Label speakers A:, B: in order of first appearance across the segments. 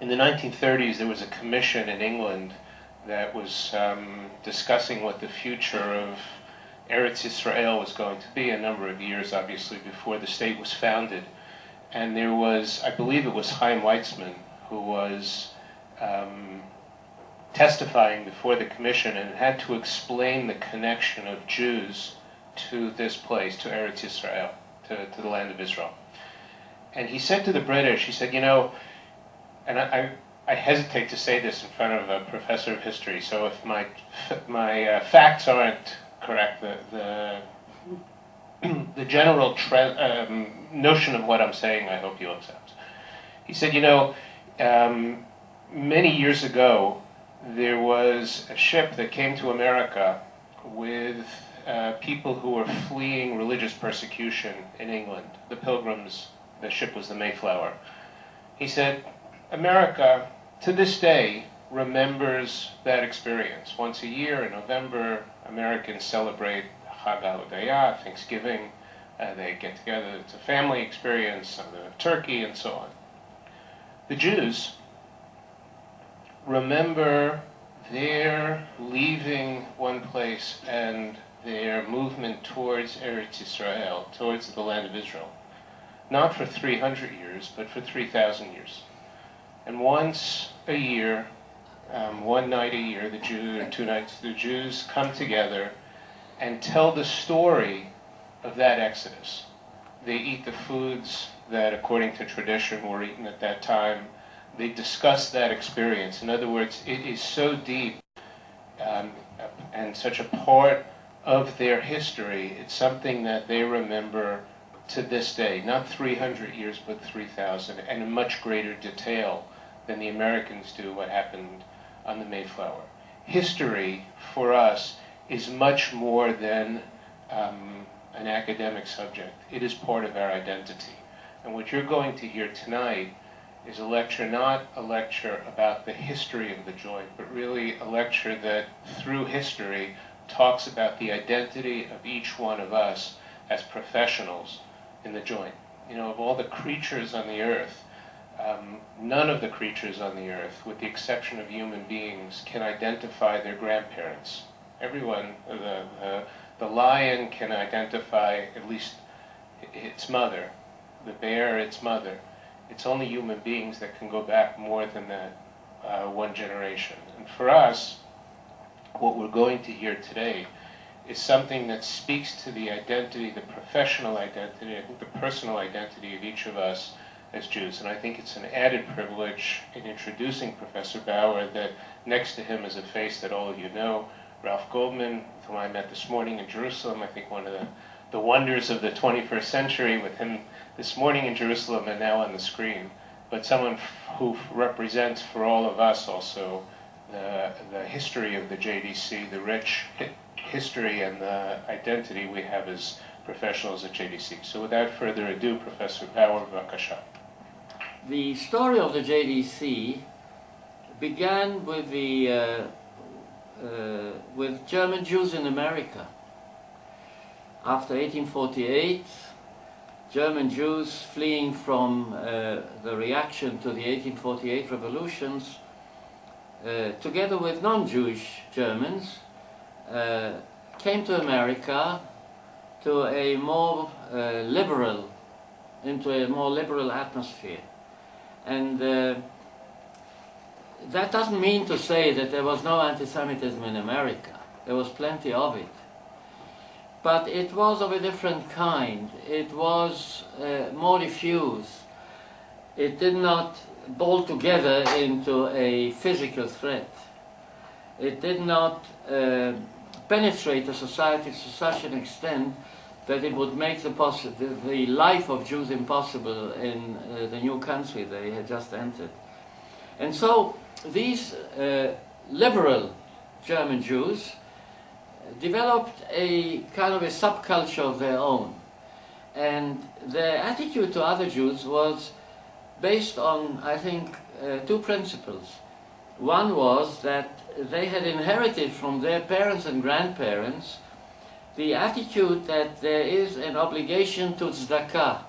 A: In the 1930s, there was a commission in England that was discussing what the future of Eretz Yisrael was going to be, a number of years, obviously, before the state was founded. And there was, I believe it was Chaim Weizmann, who was testifying before the commission and had to explain the connection of Jews to this place, to Eretz Yisrael, to the land of Israel. And he said to the British, he said, you know, and I hesitate to say this in front of a professor of history, so if my facts aren't correct, the general notion of what I'm saying, I hope you'll accept. He said, you know, many years ago, there was a ship that came to America with people who were fleeing religious persecution in England. The Pilgrims, the ship was the Mayflower. He said, America, to this day, remembers that experience. Once a year in November, Americans celebrate Chag HaHodayah, Thanksgiving. They get together. It's a family experience, turkey, and so on. The Jews remember their leaving one place and their movement towards Eretz Yisrael, towards the land of Israel, not for 300 years, but for 3,000 years. And once a year, one night a year, the Jews, or 2 nights, the Jews come together and tell the story of that exodus. They eat the foods that, according to tradition, were eaten at that time. They discuss that experience. In other words, it is so deep and such a part of their history. It's something that they remember to this day, not 300 years, but 3,000, and in much greater detail than the Americans do what happened on the Mayflower. History, for us, is much more than an academic subject. It is part of our identity. And what you're going to hear tonight is a lecture, not a lecture about the history of the joint, but really a lecture that, through history, talks about the identity of each one of us as professionals in the joint. You know, of all the creatures on the earth, none of the creatures on the earth, with the exception of human beings, can identify their grandparents. Everyone, the lion can identify at least its mother, the bear its mother. It's only human beings that can go back more than that one generation. And for us, what we're going to hear today is something that speaks to the identity, the professional identity, I think the personal identity of each of us as Jews. And I think it's an added privilege in introducing Professor Bauer that next to him is a face that all of you know, Ralph Goldman, whom I met this morning in Jerusalem. I think one of the wonders of the 21st century, with him this morning in Jerusalem and now on the screen. But someone who represents for all of us also the history of the JDC, the rich history and the identity we have as professionals at JDC. So without further ado, Professor Bauer, b'vakasha.
B: The story of the JDC began with with German Jews in America. After 1848, German Jews fleeing from the reaction to the 1848 revolutions, together with non-Jewish Germans, came to America to a more liberal atmosphere. And that doesn't mean to say that there was no anti-Semitism in America. There was plenty of it. But it was of a different kind. It was more diffuse. It did not bolt together into a physical threat. It did not penetrate the society to such an extent that it would make the life of Jews impossible in the new country they had just entered. And so these liberal German Jews developed a kind of a subculture of their own. And their attitude to other Jews was based on, I think, 2 principles. One was that they had inherited from their parents and grandparents the attitude that there is an obligation to tzedakah,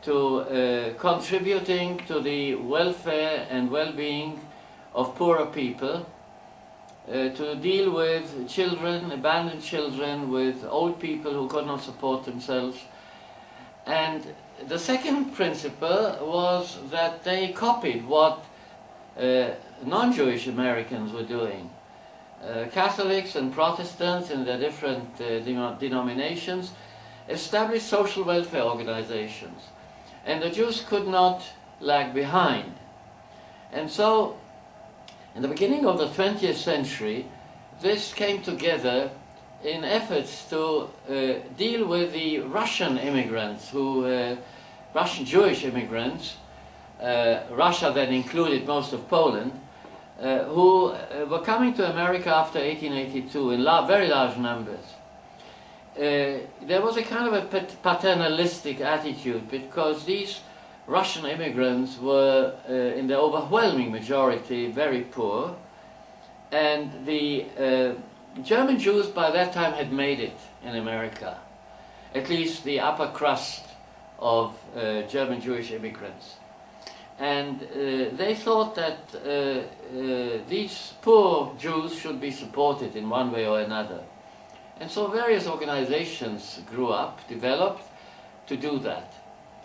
B: to contributing to the welfare and well-being of poorer people, to deal with children, abandoned children, with old people who could not support themselves. And the second principle was that they copied what non-Jewish Americans were doing. Catholics and Protestants in their different denominations established social welfare organizations, and the Jews could not lag behind. And so, in the beginning of the 20th century, this came together in efforts to deal with the Russian immigrants, Russian Jewish immigrants, Russia then included most of Poland, who were coming to America after 1882 in very large numbers. There was a kind of a paternalistic attitude, because these Russian immigrants were, in the overwhelming majority, very poor, and the German Jews by that time had made it in America, at least the upper crust of German Jewish immigrants. And they thought that these poor Jews should be supported in one way or another. And so various organizations grew up, developed to do that.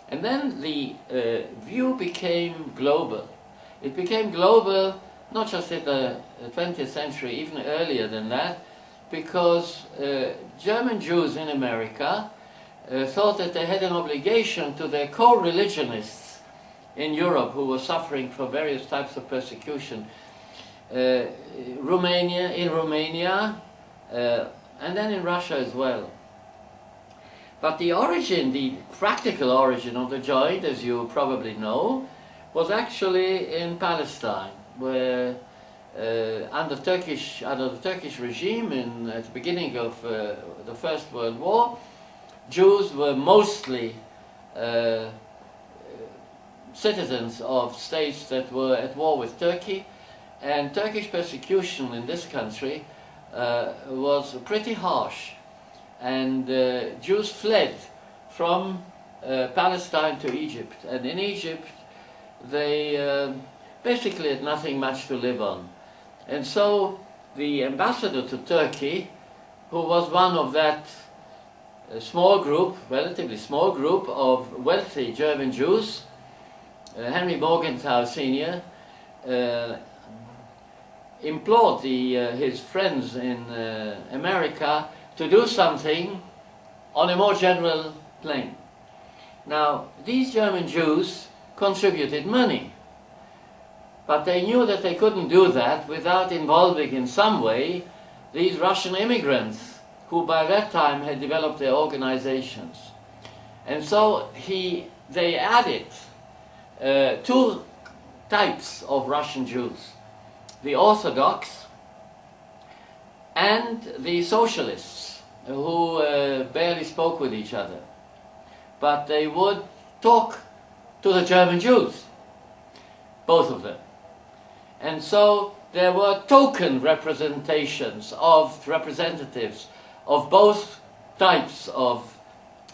B: And then the view became global. It became global not just in the 20th century, even earlier than that, because German Jews in America thought that they had an obligation to their co-religionists in Europe who were suffering from various types of persecution. Romania, and then in Russia as well. But the origin, the practical origin of the joint, as you probably know, was actually in Palestine, where under the Turkish regime at the beginning of the First World War, Jews were mostly citizens of states that were at war with Turkey, and Turkish persecution in this country was pretty harsh, and Jews fled from Palestine to Egypt, and in Egypt they basically had nothing much to live on. And so the ambassador to Turkey, who was one of that small group, relatively small group of wealthy German Jews, Henry Morgenthau Sr., implored his friends in America to do something on a more general plane. Now, these German Jews contributed money, but they knew that they couldn't do that without involving in some way these Russian immigrants who by that time had developed their organizations. And so they added two types of Russian Jews: the Orthodox and the socialists, who barely spoke with each other. But they would talk to the German Jews, both of them. And so there were token representations of representatives of both types of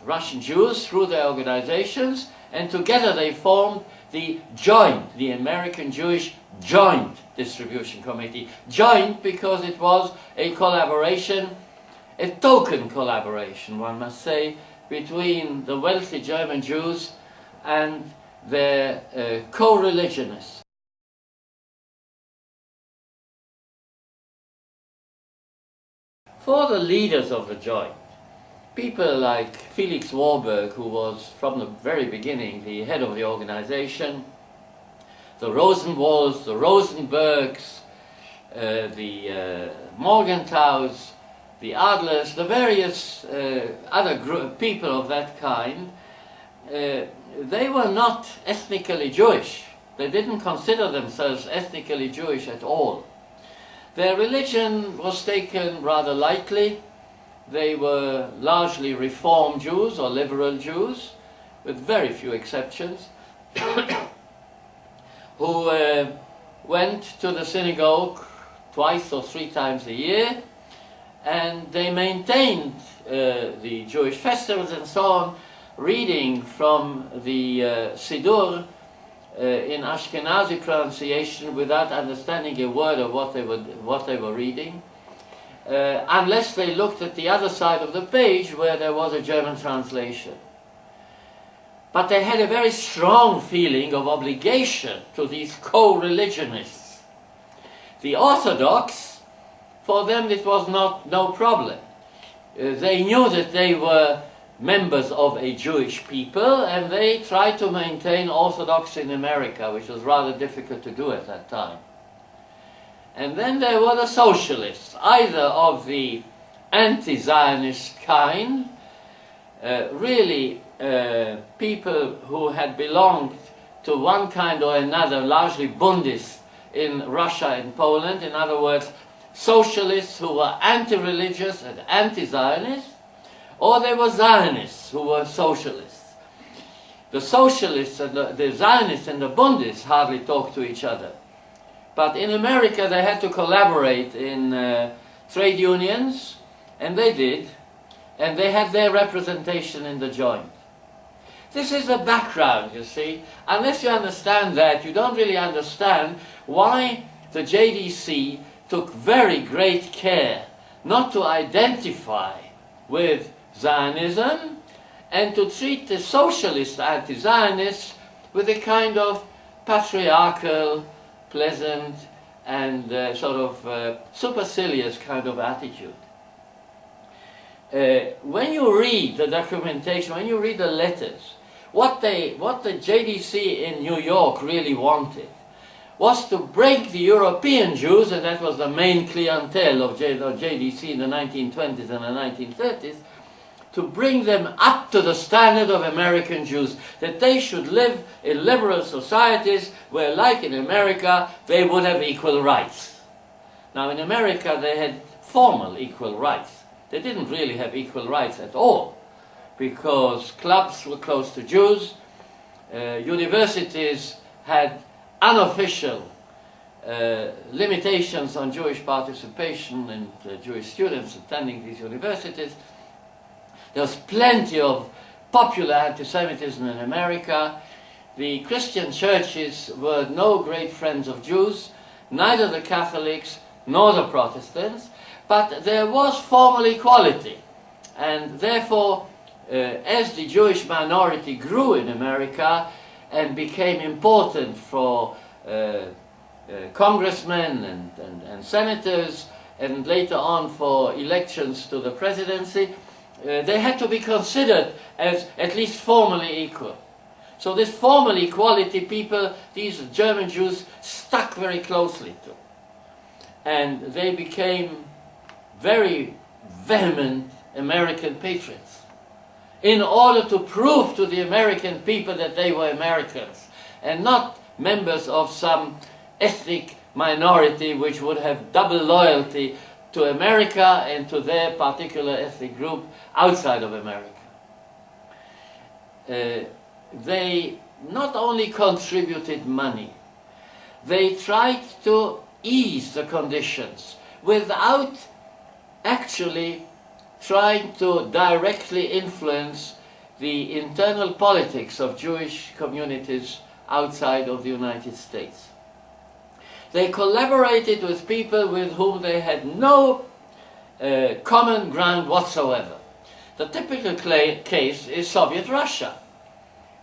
B: Russian Jews through their organizations, and together they formed the JOINT, the American Jewish Joint Distribution Committee. Joint because it was a collaboration, a token collaboration, one must say, between the wealthy German Jews and their co-religionists. For the leaders of the Joint, people like Felix Warburg, who was from the very beginning the head of the organization, the Rosenwalds, the Rosenbergs, the Morgenthaus, the Adlers, the various other people of that kind, they were not ethnically Jewish. They didn't consider themselves ethnically Jewish at all. Their religion was taken rather lightly. They were largely Reform Jews or liberal Jews, with very few exceptions, who went to the synagogue twice or three times a year, and they maintained the Jewish festivals and so on, reading from the Siddur in Ashkenazi pronunciation without understanding a word of what they were reading, unless they looked at the other side of the page where there was a German translation. But they had a very strong feeling of obligation to these co-religionists. The Orthodox, for them it was no problem. They knew that they were members of a Jewish people, and they tried to maintain Orthodoxy in America, which was rather difficult to do at that time. And then there were the socialists, either of the anti-Zionist kind, really people who had belonged to one kind or another, largely Bundists in Russia and Poland. In other words, socialists who were anti-religious and anti-Zionist, or they were Zionists who were socialists. The socialists and the Zionists and the Bundists hardly talked to each other. But in America they had to collaborate in trade unions, and they did, and they had their representation in the joint. This is the background, you see. Unless you understand that, you don't really understand why the JDC took very great care not to identify with Zionism and to treat the socialist anti-Zionists with a kind of patriarchal, pleasant and sort of supercilious kind of attitude. When you read the documentation, when you read the letters, what the JDC in New York really wanted was to break the European Jews, and that was the main clientele of JDC in the 1920s and the 1930s, to bring them up to the standard of American Jews, that they should live in liberal societies where, like in America, they would have equal rights. Now, in America, they had formal equal rights. They didn't really have equal rights at all, because clubs were closed to Jews, universities had unofficial limitations on Jewish participation and Jewish students attending these universities. There was plenty of popular anti-Semitism in America. The Christian churches were no great friends of Jews, neither the Catholics nor the Protestants, but there was formal equality. And therefore, as the Jewish minority grew in America and became important for congressmen and senators, and later on for elections to the presidency, they had to be considered as at least formally equal. So this formal equality people, these German Jews, stuck very closely to. And they became very vehement American patriots in order to prove to the American people that they were Americans and not members of some ethnic minority which would have double loyalty to America and to their particular ethnic group outside of America. They not only contributed money, they tried to ease the conditions without actually trying to directly influence the internal politics of Jewish communities outside of the United States. They collaborated with people with whom they had no common ground whatsoever. The typical case is Soviet Russia,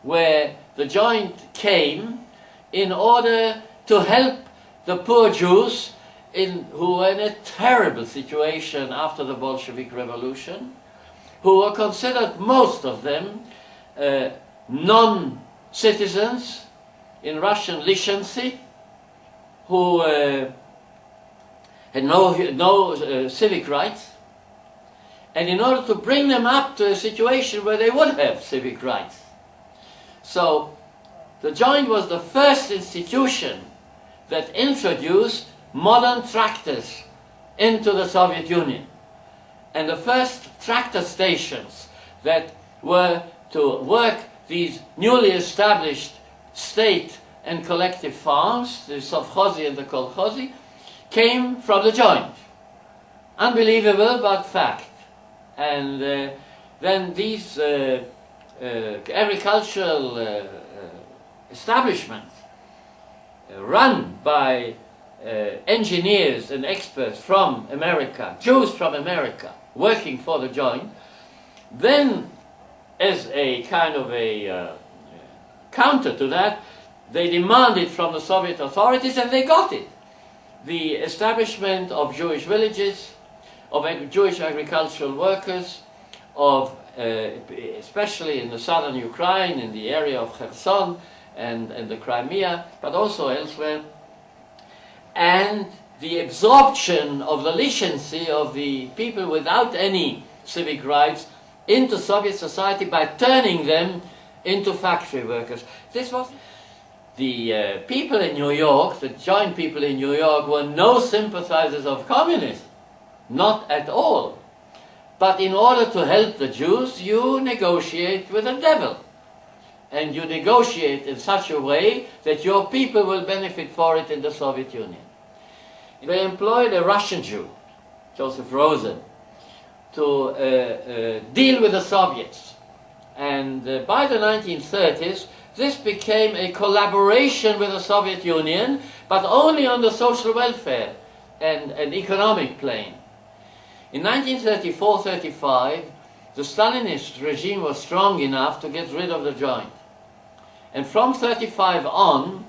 B: where the joint came in order to help the poor Jews who were in a terrible situation after the Bolshevik Revolution, who were considered, most of them, non-citizens in Russian Lishansky, who had no civic rights, and in order to bring them up to a situation where they would have civic rights. So the joint was the first institution that introduced modern tractors into the Soviet Union, and the first tractor stations that were to work these newly established state and collective farms, the sovkhozy and the kolkhozy, came from the joint. Unbelievable, but fact. And then these agricultural establishment run by engineers and experts from America, Jews from America, working for the joint, then as a kind of a counter to that, they demanded from the Soviet authorities, and they got it. The establishment of Jewish villages, of Jewish agricultural workers, of especially in the southern Ukraine, in the area of Kherson and the Crimea, but also elsewhere, and the absorption of the lichency of the people without any civic rights into Soviet society by turning them into factory workers. This was the people in New York, the joint people in New York, were no sympathizers of communism, not at all. But in order to help the Jews, you negotiate with the devil. And you negotiate in such a way that your people will benefit for it in the Soviet Union. They employed a Russian Jew, Joseph Rosen, to deal with the Soviets. And by the 1930s, this became a collaboration with the Soviet Union, but only on the social welfare and an economic plane. In 1934-35, the Stalinist regime was strong enough to get rid of the joint. And from 35 on,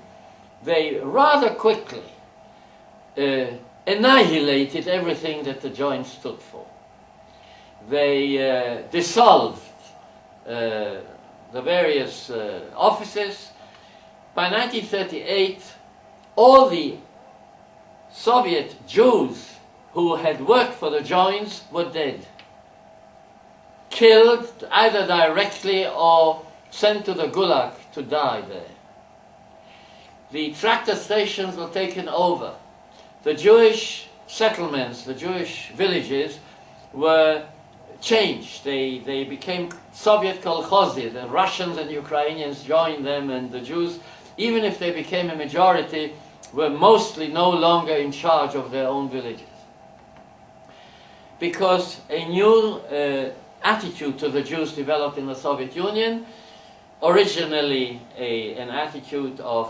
B: they rather quickly annihilated everything that the joint stood for. They dissolved the various offices. By 1938, all the Soviet Jews who had worked for the joints were dead, killed either directly or sent to the Gulag to die there. The tractor stations were taken over. The Jewish settlements, the Jewish villages were changed. They became Soviet kolkhozy. The Russians and Ukrainians joined them, and the Jews, even if they became a majority, were mostly no longer in charge of their own villages. Because a new attitude to the Jews developed in the Soviet Union, originally an attitude of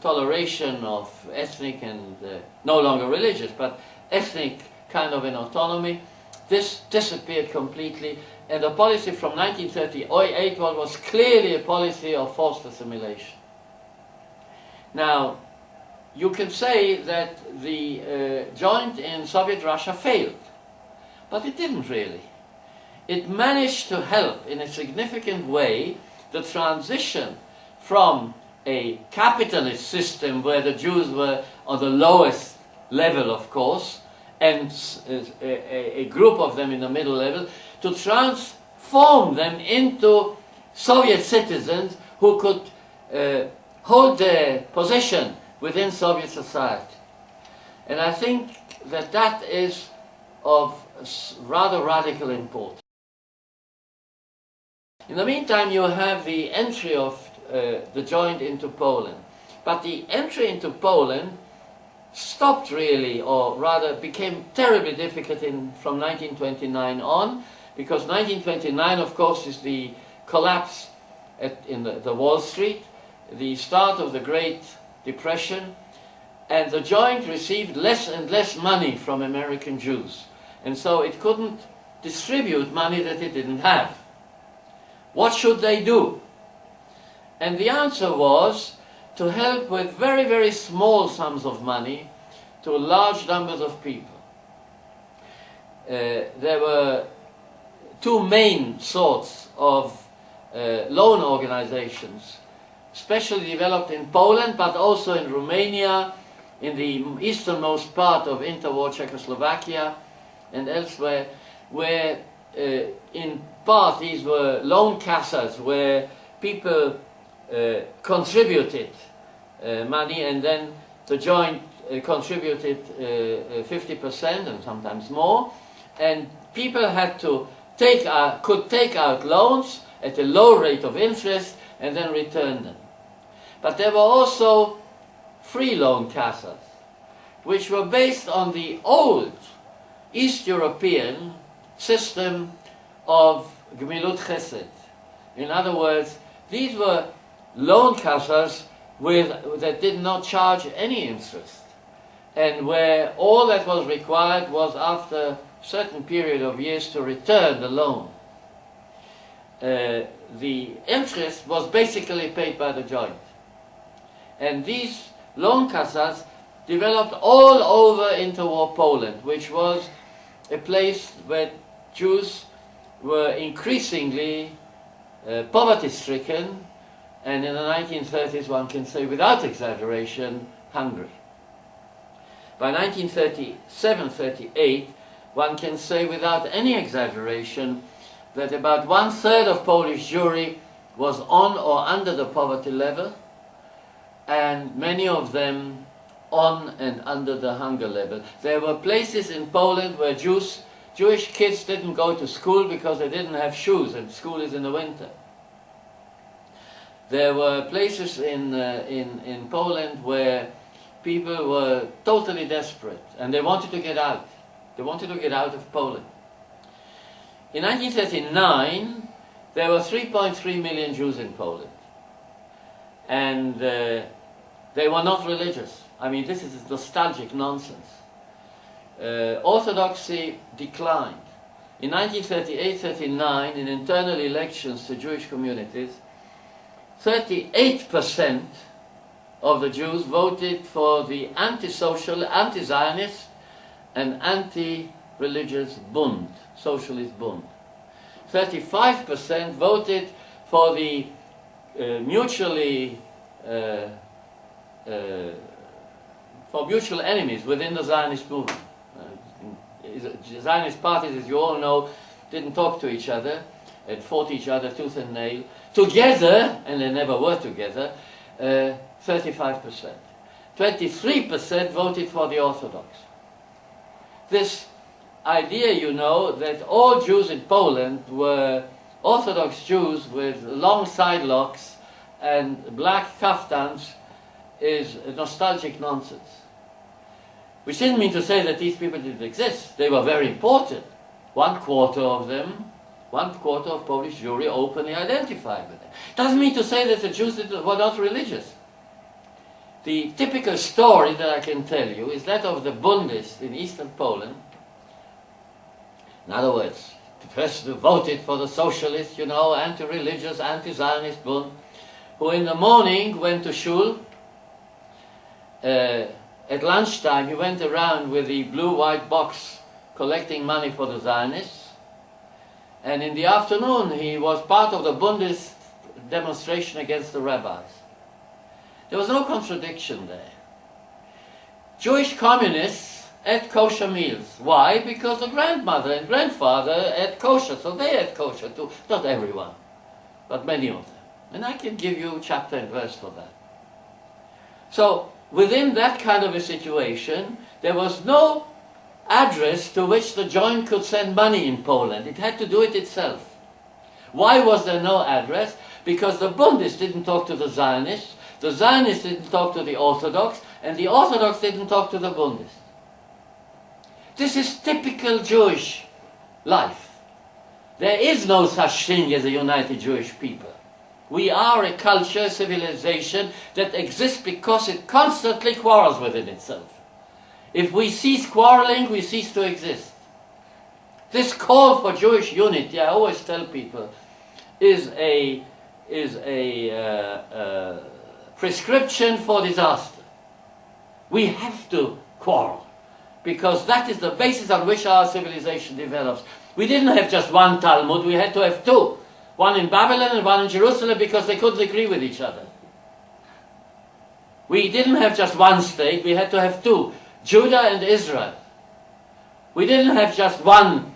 B: toleration of ethnic and no longer religious, but ethnic kind of an autonomy. This disappeared completely, and the policy from 1938 was clearly a policy of forced assimilation. Now, you can say that the joint in Soviet Russia failed, but it didn't really. It managed to help in a significant way the transition from a capitalist system where the Jews were on the lowest level, of course, and a group of them in the middle level, to transform them into Soviet citizens who could hold their position within Soviet society. And I think that that is of rather radical importance. In the meantime, you have the entry of the joint into Poland. But the entry into Poland stopped really, or rather became terribly difficult from 1929 on, because 1929, of course, is the collapse in the Wall Street, the start of the Great Depression, and the joint received less and less money from American Jews. And so it couldn't distribute money that it didn't have. What should they do? And the answer was to help with very, very small sums of money to large numbers of people. There were two main sorts of loan organizations, specially developed in Poland, but also in Romania, in the easternmost part of interwar Czechoslovakia and elsewhere, where in part these were loan casas where people contributed money, and then the joint contributed 50% and sometimes more, and people had to could take out loans at a low rate of interest and then return them. But there were also free loan casas, which were based on the old East European system of Gemilut Chesed, In other words, these were loan casas that did not charge any interest, and where all that was required was after a certain period of years to return the loan. The interest was basically paid by the joint. And these loan casas developed all over interwar Poland, which was a place where Jews were increasingly poverty-stricken, and in the 1930s, one can say without exaggeration, hungry. By 1937-38, one can say without any exaggeration that about 1/3 of Polish Jewry was on or under the poverty level, and many of them on and under the hunger level. There were places in Poland where Jewish kids didn't go to school because they didn't have shoes, and school is in the winter. There were places in Poland where people were totally desperate, and they wanted to get out. They wanted to get out of Poland. In 1939, there were 3.3 million Jews in Poland, and they were not religious. I mean, this is nostalgic nonsense. Orthodoxy declined. In 1938-39, in internal elections to Jewish communities, 38% of the Jews voted for the anti-social, anti-Zionist and anti-religious Bund, socialist Bund. 35% voted for the for mutual enemies within the Zionist movement. Zionist parties, as you all know, didn't talk to each other and fought each other tooth and nail. Together, and they never were together, 35%. 23% voted for the Orthodox. This idea, you know, that all Jews in Poland were Orthodox Jews with long side locks and black kaftans is nostalgic nonsense. Which didn't mean to say that these people didn't exist. They were very important. 1/4 of them, 1/4 of Polish Jewry openly identified with them. Doesn't mean to say that the Jews were not religious. The typical story that I can tell you is that of the Bundists in eastern Poland. In other words, the person who voted for the socialist, you know, anti-religious, anti-Zionist Bund, who in the morning went to shul. At lunchtime, he went around with the blue-white box collecting money for the Zionists. And in the afternoon, he was part of the Bundist demonstration against the rabbis. There was no contradiction there. Jewish communists ate kosher meals. Why? Because the grandmother and grandfather ate kosher, so they ate kosher too. Not everyone, but many of them. And I can give you chapter and verse for that. So, within that kind of a situation, there was no address to which the joint could send money in Poland. It had to do it itself. Why was there no address? Because the Bundists didn't talk to the Zionists didn't talk to the Orthodox, and the Orthodox didn't talk to the Bundists. This is typical Jewish life. There is no such thing as a united Jewish people. We are a culture, civilization that exists because it constantly quarrels within itself. If we cease quarreling, we cease to exist. This call for Jewish unity, I always tell people, is a prescription for disaster. We have to quarrel, because that is the basis on which our civilization develops. We didn't have just one Talmud, we had to have two. One in Babylon and one in Jerusalem, because they couldn't agree with each other. We didn't have just one state, we had to have two, Judah and Israel. We didn't have just one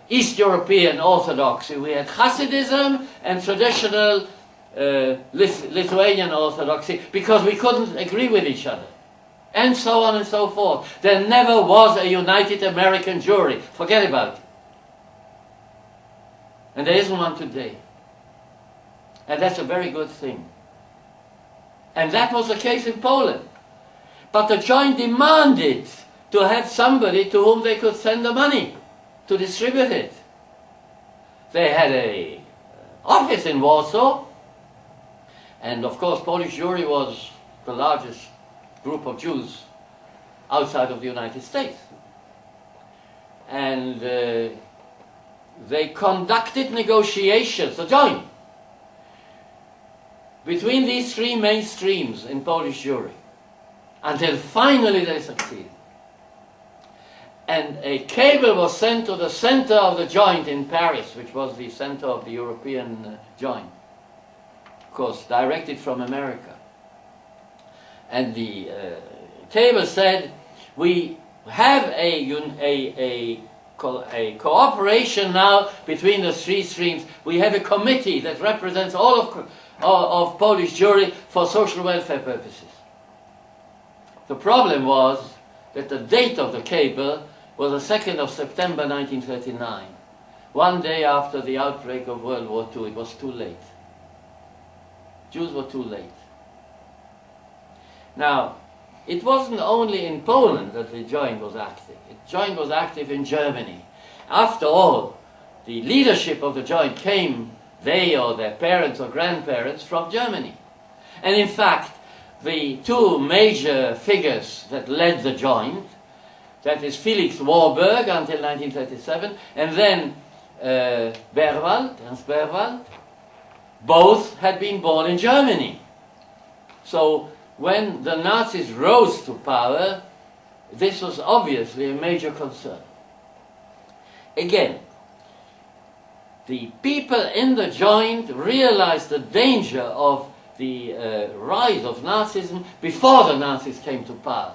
B: East European Orthodoxy, we had Hasidism and traditional Lithuanian Orthodoxy, because we couldn't agree with each other. And so on and so forth. There never was a united American Jewry. Forget about it. And there isn't one today. And that's a very good thing. And that was the case in Poland. But the joint demanded to have somebody to whom they could send the money to distribute it. They had a office in Warsaw. And of course, Polish Jewry was the largest group of Jews outside of the United States. And they conducted negotiations, the joint, between these three main streams in Polish Jewry, until finally they succeeded. And a cable was sent to the center of the joint in Paris, which was the center of the European joint, of course, directed from America. And the cable said, we have a cooperation now between the three streams. We have a committee that represents all of Polish Jewry for social welfare purposes. The problem was that the date of the cable was the 2nd of September 1939. One day after the outbreak of World War II. It was too late. Jews were too late. Now, it wasn't only in Poland that the joint was active. The joint was active in Germany. After all, the leadership of the joint came, they or their parents or grandparents, from Germany. And in fact, the two major figures that led the joint, that is Felix Warburg until 1937, and then Berwald, Ernst Berwald, both had been born in Germany. So when the Nazis rose to power, this was obviously a major concern. Again, the people in the joint realized the danger of the rise of Nazism before the Nazis came to power.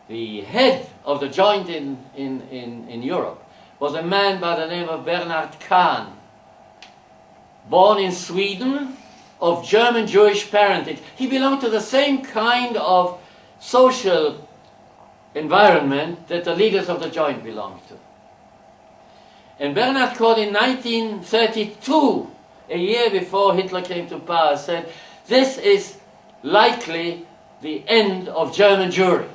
B: The head of the joint in Europe was a man by the name of Bernhard Kahn, born in Sweden, of German Jewish parentage. He belonged to the same kind of social environment that the leaders of the joint belonged to. And Bernhard Kahn in 1932, a year before Hitler came to power, said, this is likely the end of German Jewry.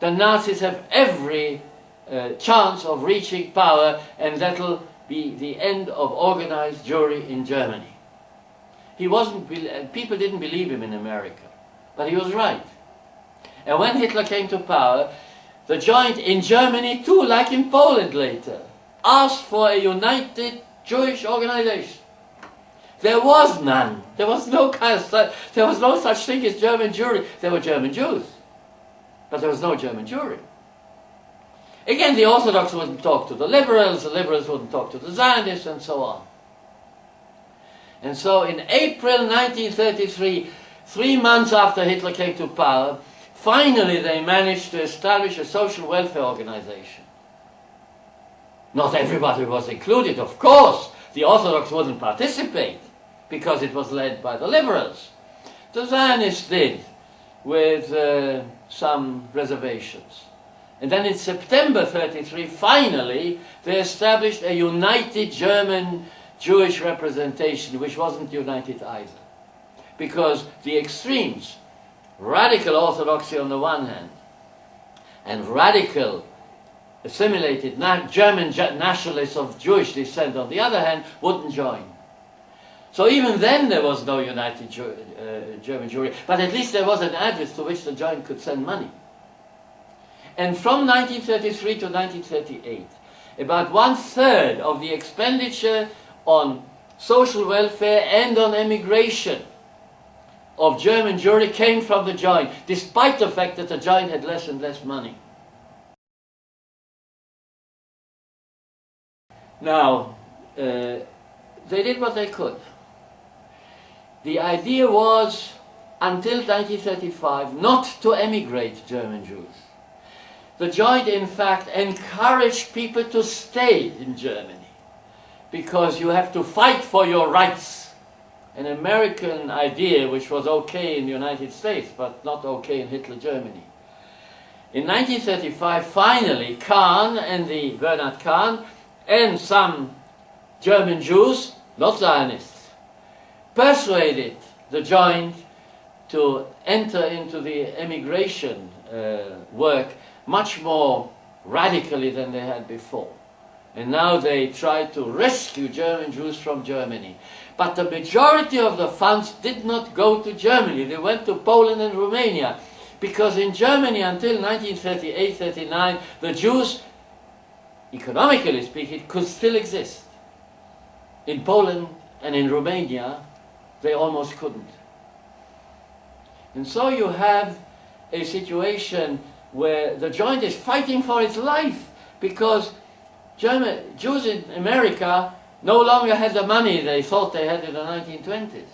B: The Nazis have every chance of reaching power, and that'll be the end of organized Jewry in Germany. He wasn't, people didn't believe him in America, but he was right. And when Hitler came to power, the joint in Germany too, like in Poland later, asked for a united Jewish organization. There was none. There was no there was no such thing as German Jewry. There were German Jews, but there was no German Jewry. Again, the Orthodox wouldn't talk to the liberals wouldn't talk to the Zionists, and so on. And so in April 1933, 3 months after Hitler came to power, finally they managed to establish a social welfare organization. Not everybody was included, of course. The Orthodox wouldn't participate because it was led by the liberals. The Zionists did, with some reservations. And then in September 1933, finally, they established a united German Jewish representation, which wasn't united either. Because the extremes, radical orthodoxy on the one hand, and radical assimilated German nationalists of Jewish descent on the other hand, wouldn't join. So even then there was no united German Jewry, but at least there was an address to which the joint could send money. And from 1933 to 1938, about 1/3 of the expenditure on social welfare and on emigration of German Jewry came from the joint, despite the fact that the joint had less and less money. Now, they did what they could. The idea was, until 1935, not to emigrate German Jews. The joint, in fact, encouraged people to stay in Germany, because you have to fight for your rights. An American idea which was okay in the United States, but not okay in Hitler Germany. In 1935, finally, Bernhard Kahn and some German Jews, not Zionists, persuaded the joint to enter into the emigration work much more radically than they had before. And now they try to rescue German Jews from Germany. But the majority of the funds did not go to Germany. They went to Poland and Romania. Because in Germany until 1938-39, the Jews, economically speaking, could still exist. In Poland and in Romania, they almost couldn't. And so you have a situation where the joint is fighting for its life because Jews in America no longer had the money they thought they had in the 1920s.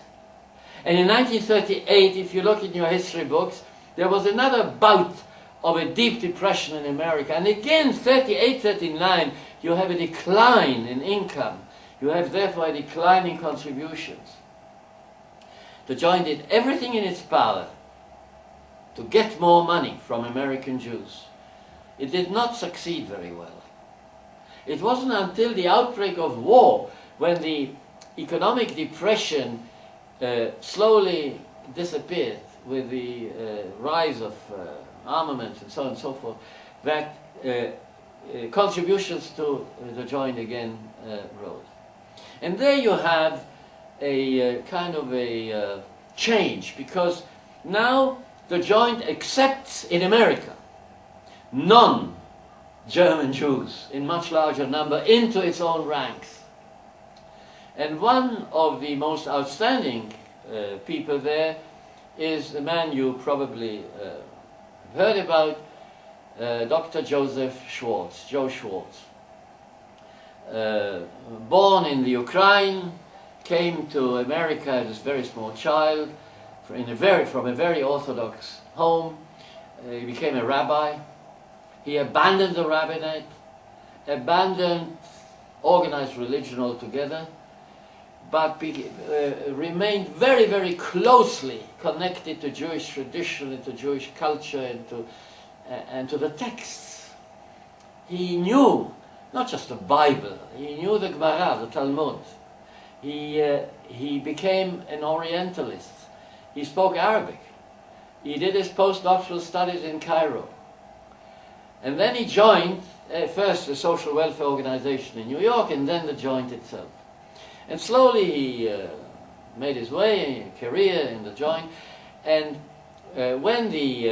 B: And in 1938, if you look in your history books, there was another bout of a deep depression in America. And again, 38, 39, you have a decline in income. You have therefore a decline in contributions. The joint did everything in its power to get more money from American Jews. It did not succeed very well. It wasn't until the outbreak of war, when the economic depression slowly disappeared with the rise of armaments and so on and so forth, that contributions to the joint again rose. And there you have a kind of a change, because now the joint accepts in America non-German Jews in much larger number into its own ranks. And one of the most outstanding people there is a man you probably heard about, Dr. Joseph Schwartz, Joe Schwartz. Born in the Ukraine, came to America as a very small child, from a very Orthodox home. He became a rabbi. He abandoned the rabbinate, abandoned organized religion altogether, but remained very, very closely connected to Jewish tradition and to Jewish culture and to the texts. He knew not just the Bible, he knew the Gemara, the Talmud. He became an Orientalist. He spoke Arabic. He did his postdoctoral studies in Cairo. And then he joined first the social welfare organization in New York and then the joint itself. And slowly he made his way, a career in the joint. And when the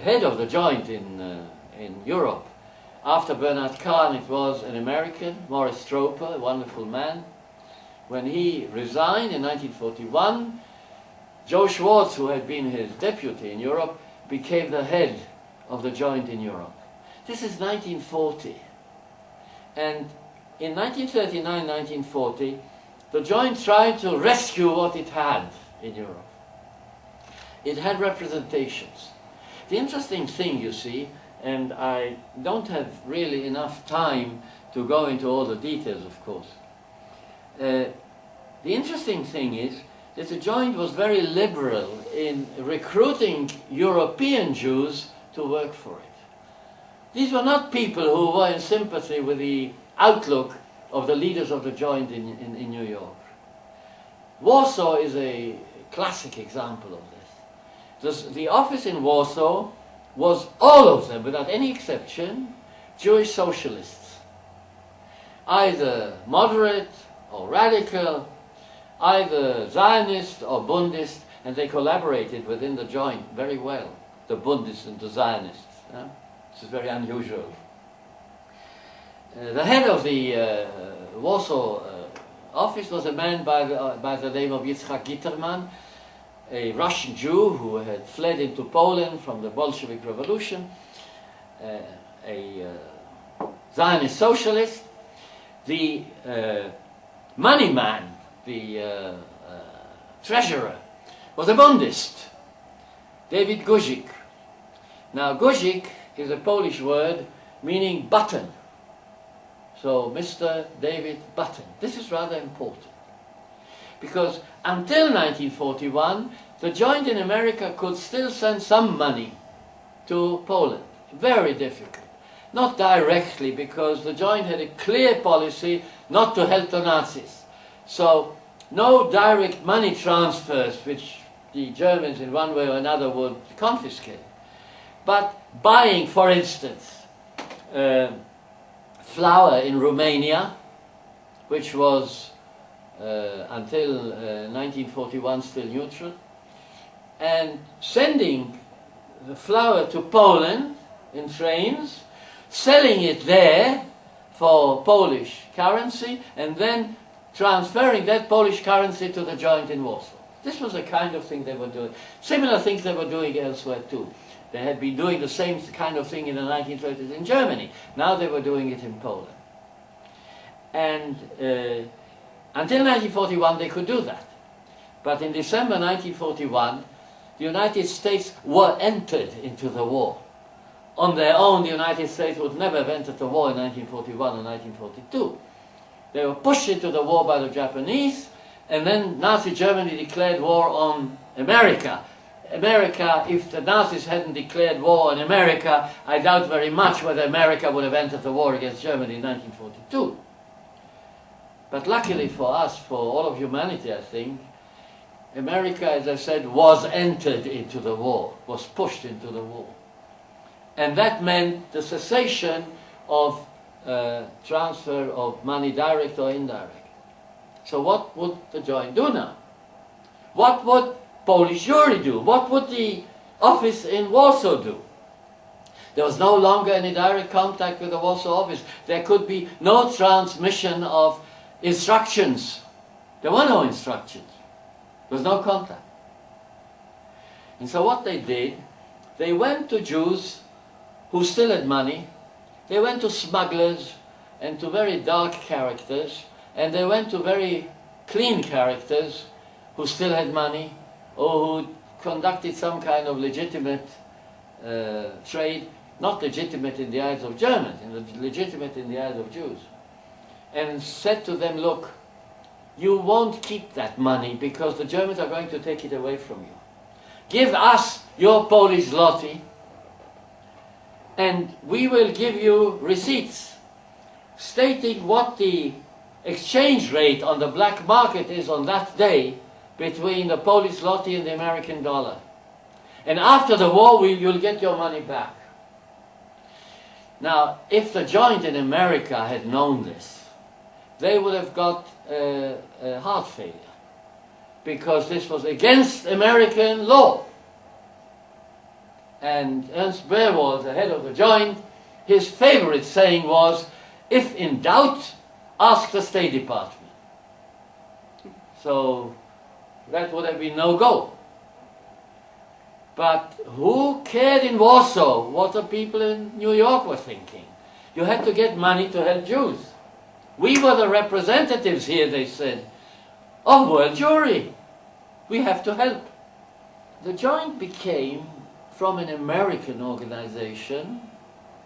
B: head of the joint in Europe, after Bernard Kahn, it was an American, Morris Stroper, a wonderful man. When he resigned in 1941, Joe Schwartz, who had been his deputy in Europe, became the head of the joint in Europe. This is 1940. And in 1939-1940, the joint tried to rescue what it had in Europe. It had representations. The interesting thing, you see, and I don't have really enough time to go into all the details, of course. The interesting thing is that the joint was very liberal in recruiting European Jews to work for it. These were not people who were in sympathy with the outlook of the leaders of the joint in New York. Warsaw is a classic example of this. The office in Warsaw was all of them, without any exception, Jewish socialists. Either moderate or radical, either Zionist or Bundist, and they collaborated within the joint very well, the Bundists and the Zionists. This is very unusual. The head of the Warsaw office was a man by the name of Yitzhak Gitterman, a Russian Jew who had fled into Poland from the Bolshevik Revolution, a Zionist socialist. The money man, the treasurer, was a Bundist, David Guzik. Now Guzik is a Polish word meaning button. So Mr. David Button. This is rather important. Because until 1941, the joint in America could still send some money to Poland. Very difficult. Not directly, because the joint had a clear policy not to help the Nazis. So no direct money transfers which the Germans in one way or another would confiscate. But buying, for instance, flour in Romania, which was until 1941 still neutral, and sending the flour to Poland in trains, selling it there for Polish currency, and then transferring that Polish currency to the joint in Warsaw. This was the kind of thing they were doing. Similar things they were doing elsewhere too. They had been doing the same kind of thing in the 1930s in Germany. Now they were doing it in Poland. And until 1941 they could do that. But in December 1941, the United States were entered into the war. On their own, the United States would never have entered the war in 1941 or 1942. They were pushed into the war by the Japanese, and then Nazi Germany declared war on America. America, if the Nazis hadn't declared war on America, I doubt very much whether America would have entered the war against Germany in 1942. But luckily for us, for all of humanity, I think, America, as I said, was entered into the war, was pushed into the war. And that meant the cessation of transfer of money, direct or indirect. So what would the joint do now? What would Polish Jewry do? What would the office in Warsaw do? There was no longer any direct contact with the Warsaw office. There could be no transmission of instructions. There were no instructions. There was no contact. And so what they did, they went to Jews who still had money. They went to smugglers and to very dark characters, and they went to very clean characters who still had money or who conducted some kind of legitimate trade, not legitimate in the eyes of Germans, legitimate in the eyes of Jews, and said to them, look, you won't keep that money because the Germans are going to take it away from you. Give us your Polish zloty, and we will give you receipts stating what the exchange rate on the black market is on that day between the Polish zloty and the American dollar. And after the war, you'll get your money back. Now, if the joint in America had known this, they would have got heart failure, because this was against American law. And Ernst Beerwald, the head of the joint, his favorite saying was, if in doubt, ask the State Department. So that would have been no go. But who cared in Warsaw what the people in New York were thinking? You had to get money to help Jews. We were the representatives here, they said, of World Jewry. We have to help. The joint became, from an American organization,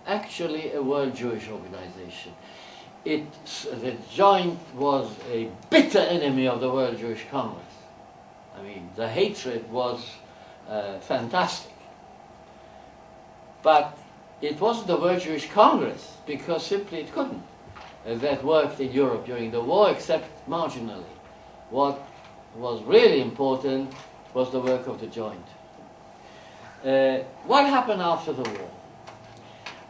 B: actually a world Jewish organization. The joint was a bitter enemy of the World Jewish Congress. I mean, the hatred was fantastic. But it wasn't the World Jewish Congress, because simply it couldn't. That worked in Europe during the war, except marginally. What was really important was the work of the joint. What happened after the war?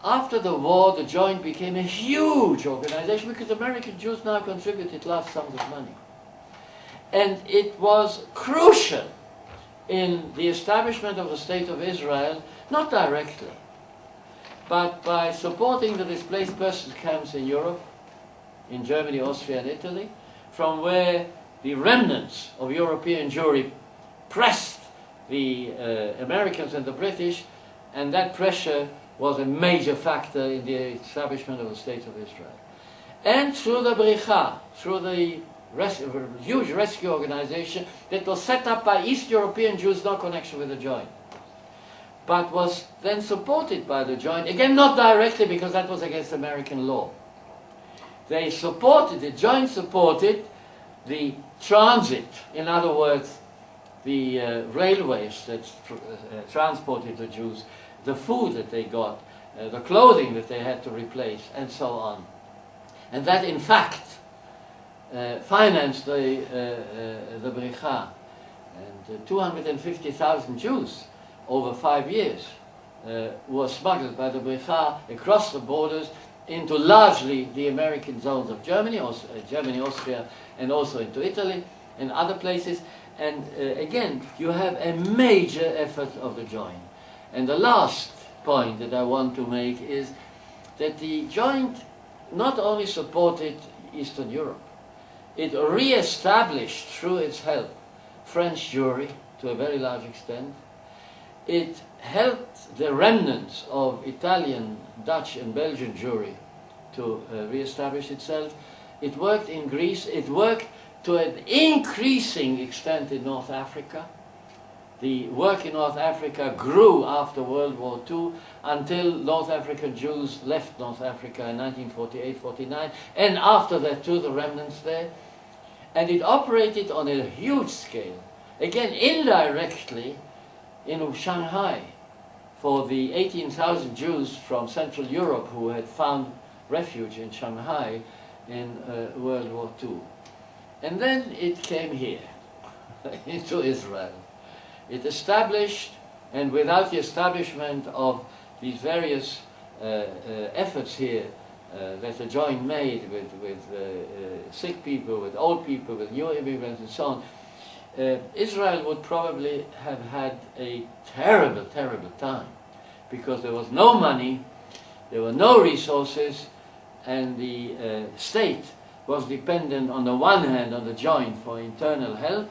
B: After the war, the joint became a huge organization because American Jews now contributed large sums of money. And it was crucial in the establishment of the State of Israel, not directly, but by supporting the displaced persons camps in Europe, in Germany, Austria, and Italy, from where the remnants of European Jewry pressed the Americans and the British, and that pressure was a major factor in the establishment of the State of Israel. And through the Bricha, through the huge rescue organization that was set up by East European Jews, no connection with the joint, but was then supported by the joint, again not directly because that was against American law. They supported, the joint supported the transit, in other words, the railways that transported the Jews, the food that they got, the clothing that they had to replace, and so on. And that, in fact, financed the Bricha. And 250,000 Jews over 5 years were smuggled by the Bricha across the borders into largely the American zones of Germany, also, Germany, Austria, and also into Italy and other places. And again, you have a major effort of the joint. And the last point that I want to make is that the joint not only supported Eastern Europe, it re-established through its help French Jewry to a very large extent. It helped the remnants of Italian, Dutch and Belgian Jewry to re-establish itself. It worked in Greece. It worked to an increasing extent in North Africa. The work in North Africa grew after World War II until North African Jews left North Africa in 1948-49, and after that too, the remnants there. And it operated on a huge scale, again indirectly in Shanghai, for the 18,000 Jews from Central Europe who had found refuge in Shanghai in World War II. And then it came here, into Israel. It established, and without the establishment of these various efforts here that the joint made with sick people, with old people, with new immigrants and so on, Israel would probably have had a terrible, terrible time, because there was no money, there were no resources, and the state was dependent on the one hand on the joint for internal help,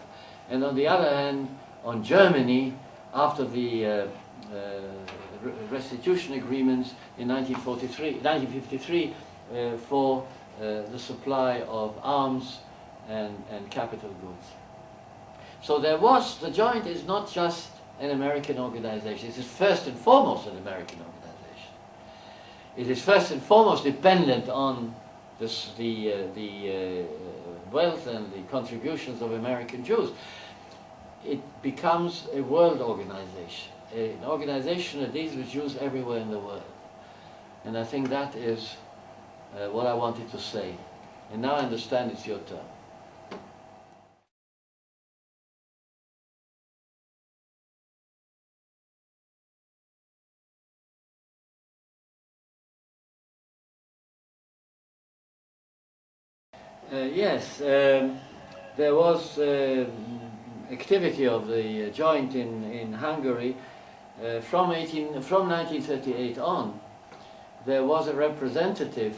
B: and on the other hand on Germany after the restitution agreements in 1953 for the supply of arms and capital goods. So there was, the joint is not just an American organization, it is first and foremost an American organization. It is first and foremost dependent on the wealth and the contributions of American Jews. It becomes a world organization, an organization that deals with Jews everywhere in the world. And I think that is what I wanted to say. And now I understand it's your turn. Yes, there was activity of the joint in Hungary from 1938 on. There was a representative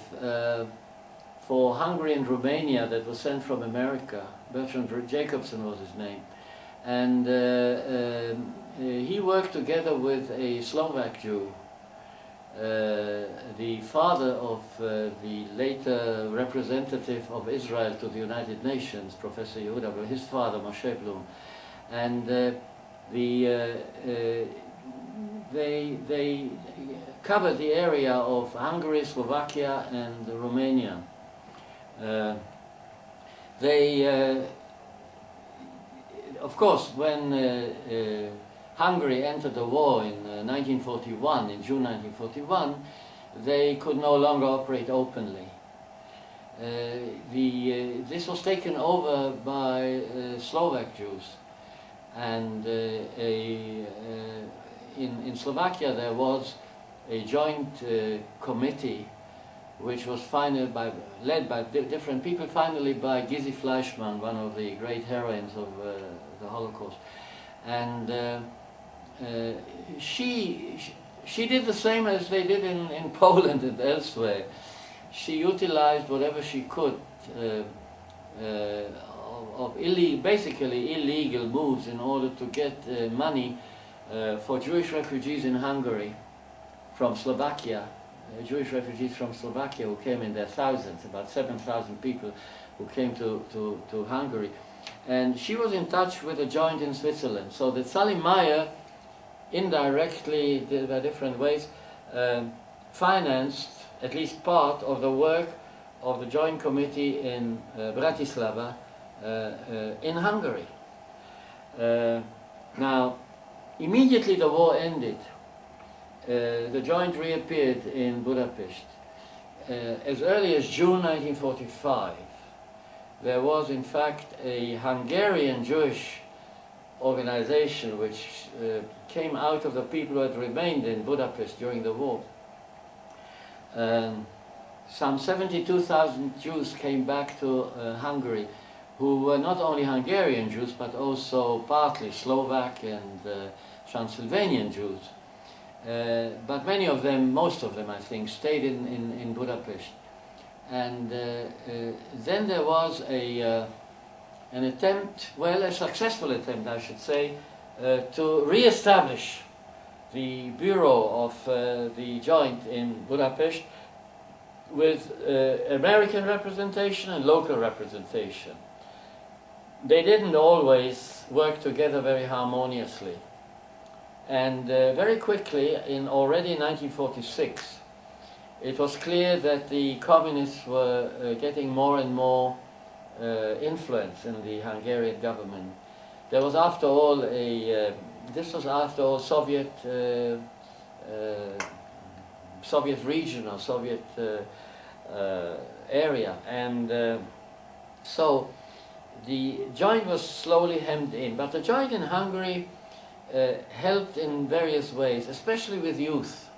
B: for Hungary and Romania that was sent from America. Bertrand Jacobson was his name, and he worked together with a Slovak Jew, the father of the later representative of Israel to the United Nations, Professor Yehuda Bauer, his father, Moshe Blum. And they covered the area of Hungary, Slovakia and Romania. Of course, when Hungary entered the war in 1941, in June 1941, they could no longer operate openly. This was taken over by Slovak Jews, and in Slovakia there was a joint committee which was led by different people, finally by Gizzi Fleischmann, one of the great heroines of the Holocaust. And she did the same as they did in Poland and elsewhere. She utilized whatever she could of basically illegal moves in order to get money for Jewish refugees in Hungary from Slovakia. Jewish refugees from Slovakia who came in their thousands, about 7,000 people who came to Hungary. And she was in touch with a joint in Switzerland, so that Salim Mayer indirectly, by different ways, financed at least part of the work of the joint committee in Bratislava in Hungary. Now, immediately the war ended, the joint reappeared in Budapest. As early as June 1945, there was in fact a Hungarian Jewish organization which came out of the people who had remained in Budapest during the war. some 72,000 Jews came back to Hungary, who were not only Hungarian Jews, but also partly Slovak and Transylvanian Jews. But many of them, most of them I think, stayed in Budapest. And then there was an attempt, well, a successful attempt I should say, to re-establish the bureau of the joint in Budapest with American representation and local representation. They didn't always work together very harmoniously. And very quickly, in already 1946, it was clear that the communists were getting more and more influence in the Hungarian government. There was, after all, this was after all Soviet region or Soviet area, and so the joint was slowly hemmed in. But the joint in Hungary helped in various ways, especially with youth,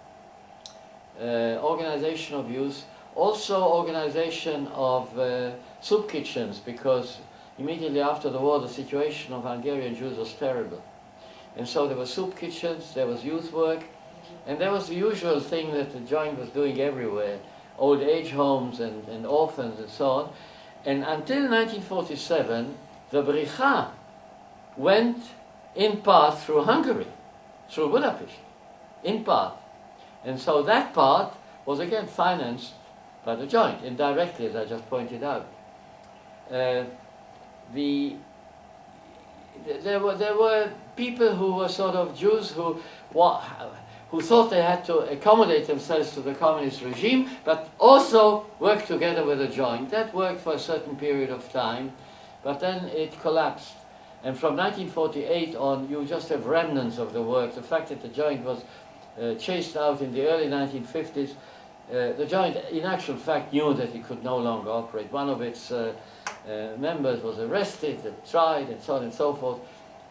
B: organization of youth, also organization of soup kitchens, because immediately after the war the situation of Hungarian Jews was terrible. And so there were soup kitchens, there was youth work, and there was the usual thing that the joint was doing everywhere, old age homes and orphans and so on. And until 1947, the Bricha went in part through Hungary, through Budapest, in part. And so that part was again financed by the joint, indirectly, as I just pointed out. There were people who were sort of Jews who thought they had to accommodate themselves to the communist regime, but also work together with the joint. That worked for a certain period of time, but then it collapsed. And from 1948 on, you just have remnants of the work. The fact that the joint was chased out in the early 1950s, the joint, in actual fact, knew that it could no longer operate. One of its members was arrested and tried, and so on and so forth.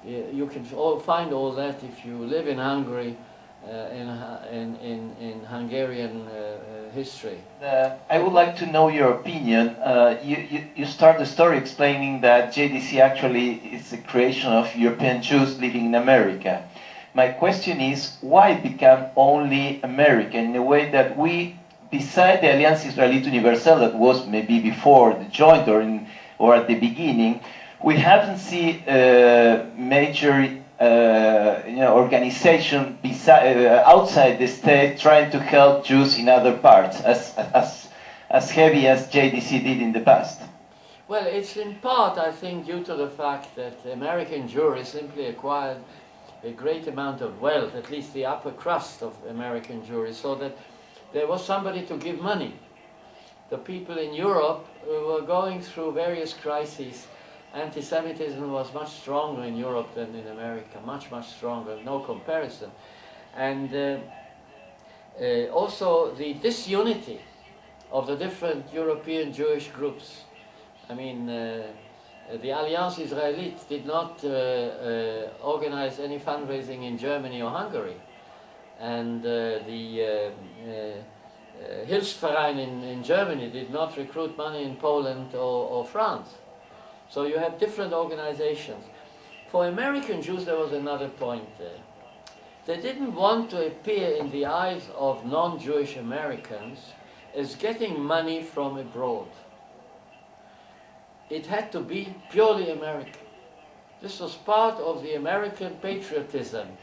B: You can find all that if you live in Hungary, in Hungarian history.
C: I would like to know your opinion. You start the story explaining that JDC actually is a creation of European Jews living in America. My question is, why become only American in a way that we, beside the Alliance Israelite Universelle that was maybe before the joint or at the beginning, we haven't seen major organization outside the state trying to help Jews in other parts as heavy as JDC did in the past?
B: Well, it's in part, I think, due to the fact that American Jewry simply acquired a great amount of wealth, at least the upper crust of American Jewry, so that there was somebody to give money. The people in Europe were going through various crises. Anti-Semitism was much stronger in Europe than in America, much, much stronger, no comparison. And also the disunity of the different European Jewish groups. I mean, the Alliance Israelite did not organize any fundraising in Germany or Hungary. And the Hilfsverein in Germany did not recruit money in Poland or France. So you have different organizations. For American Jews, there was another point there. They didn't want to appear in the eyes of non-Jewish Americans as getting money from abroad. It had to be purely American. This was part of the American patriotism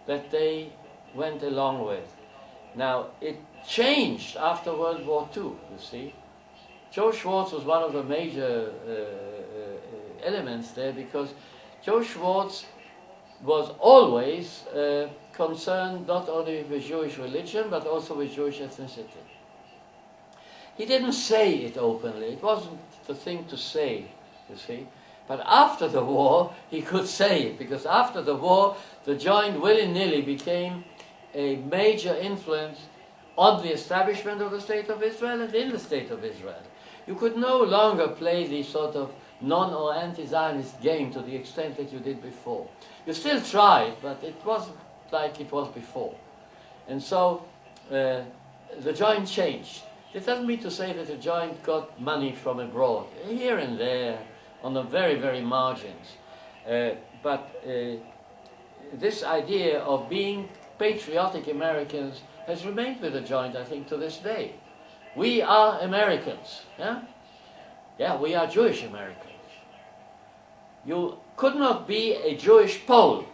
B: that they went along with. Now, it changed after World War II, you see. Joe Schwartz was one of the major elements there, because Joe Schwartz was always concerned not only with Jewish religion but also with Jewish ethnicity. He didn't say it openly, it wasn't the thing to say, you see. But after the war, he could say it, because after the war, the joint willy-nilly became a major influence on the establishment of the State of Israel and in the State of Israel. You could no longer play the sort of non- or anti-Zionist game to the extent that you did before. You still tried, but it wasn't like it was before. And so the joint changed. This doesn't mean to say that the joint got money from abroad, here and there, on the very, very margins. But this idea of being patriotic Americans has remained with the joint, I think, to this day. We are Americans. Yeah? Yeah, we are Jewish Americans. You could not be a Jewish Pole.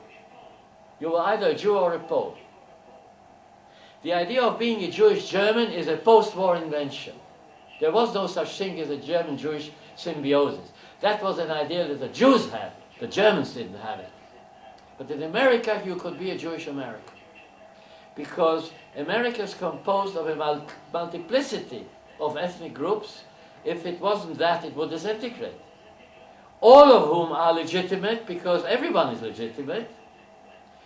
B: You were either a Jew or a Pole. The idea of being a Jewish German is a post-war invention. There was no such thing as a German-Jewish symbiosis. That was an idea that the Jews had. The Germans didn't have it. But in America, you could be a Jewish American. Because America is composed of a multiplicity of ethnic groups. If it wasn't that, it would disintegrate. All of whom are legitimate, because everyone is legitimate.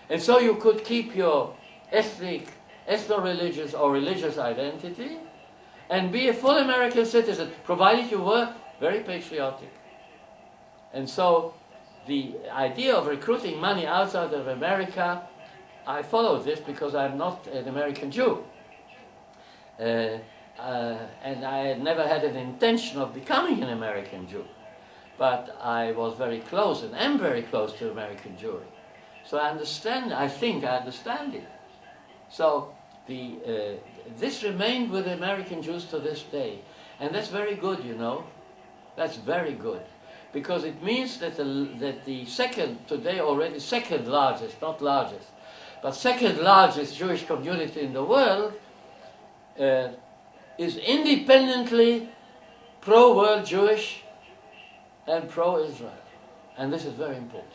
B: And so you could keep your ethnic, ethno-religious or religious identity and be a full American citizen, provided you were very patriotic. And so the idea of recruiting money outside of America, I follow this because I'm not an American Jew. And I had never had an intention of becoming an American Jew. But I was very close and am very close to American Jewry. So I understand, I think I understand it. So this remained with American Jews to this day. And that's very good, you know. That's very good. Because it means that the second, today already second largest, not largest, but second largest Jewish community in the world is independently pro-world Jewish and pro-Israel. And this is very important.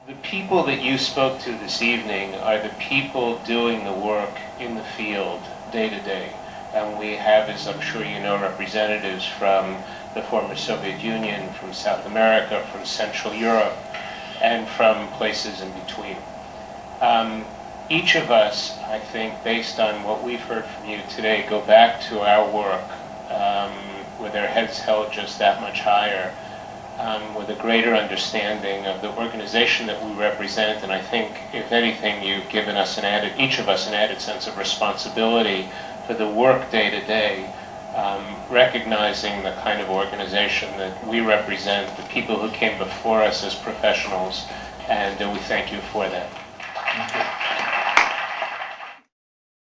A: The people that you spoke to this evening are the people doing the work in the field day to day. And we have, as I'm sure you know, representatives from the former Soviet Union, from South America, from Central Europe, and from places in between. Each of us, I think, based on what we've heard from you today, go back to our work with our heads held just that much higher, with a greater understanding of the organization that we represent. And I think, if anything, you've given us each of us an added sense of responsibility for the work day to day, recognizing the kind of organization that we represent, the people who came before us as professionals, and we thank you for that.